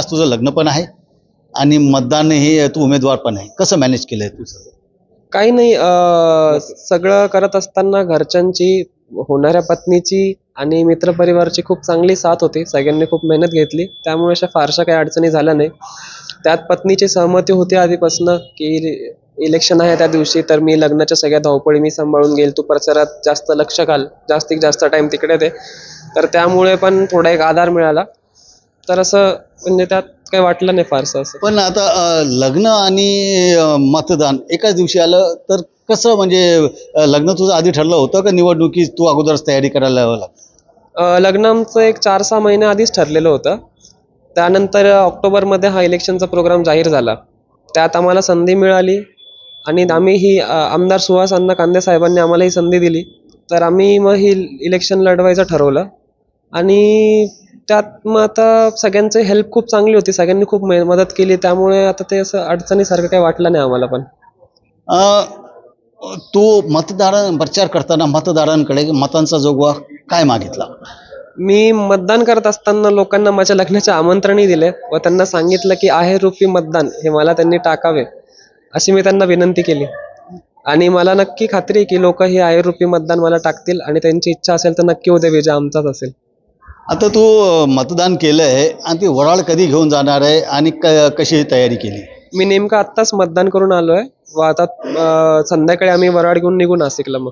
आज तुझं लग्न पण आहे आणि मतदान हे तू उमेदवार पण आहे, कसं मॅनेज केलंय तू सगळं? काही नाही, सगळं करत असताना घरच्यांची, होणाऱ्या पत्नीची आणि मित्रपरिवारची खूप चांगली साथ होती. सगळ्यांनी खूप मेहनत घेतली, त्यामुळे अशा फारशा काही अडचणी झाल्या नाही. त्यात पत्नीची सहमती होती आधीपासनं, की इलेक्शन आहे त्या दिवशी, तर मी लग्नाच्या सगळ्या धावपळी मी सांभाळून घेईल, तू प्रचारात जास्त लक्ष घाल, जास्तीत जास्त टाइम तिकडे दे. तर त्यामुळे पण थोडा एक आधार मिळाला. तर असं म्हणजे त्यात काही वाटलं नाही फारसं असं. पण आता लग्न आणि मतदान एकाच दिवशी आलं तर कसं म्हणजे लग्न तुझं आधी ठरलं होतं का निवडणुकीत तू अगोदरच तयारी करायला लागली? लग्न आमचं एक 4-6 महिन्या आधीच ठरलेलं होतं. त्यानंतर ऑक्टोबरमध्ये हा इलेक्शनचा प्रोग्राम जाहीर झाला. त्यात आम्हाला संधी मिळाली आणि आम्ही ही आमदार सुहास अण्णा कांदे साहेबांनी आम्हाला ही संधी दिली. तर आम्ही मग ही इलेक्शन लढवायचं ठरवलं आणि त्यात मग आता सगळ्यांची हेल्प खूप चांगली होती. सगळ्यांनी खूप मदत केली. त्यामुळे आता ते असं अडचणीसारखं काही वाटलं नाही आम्हाला पण. अ, तू प्रचार करताना मतदारांकडे मतांचा जोगवा काय मागितला? मी मतदान करत असताना लोकांना माझ्या लग्नाचे आमंत्रणही दिले व त्यांना सांगितलं की आहे रूपी मतदान हे मला त्यांनी टाकावे, अशी मी त्यांना विनंती केली. आणि मला नक्की खात्री आहे की लोक हे आहे रूपी मतदान मला टाकतील आणि त्यांची इच्छा असेल तर नक्की उद्या विजय आमचाच असेल. आता तू मतदान केलंय आणि ती वडाळ कधी घेऊन जाणार आहे आणि कशी तयारी केली? मी नेमकं आत्ताच मतदान करून आलोय व आता संध्याकाळी आम्ही वराड घेऊन निघू नाशिकला मग.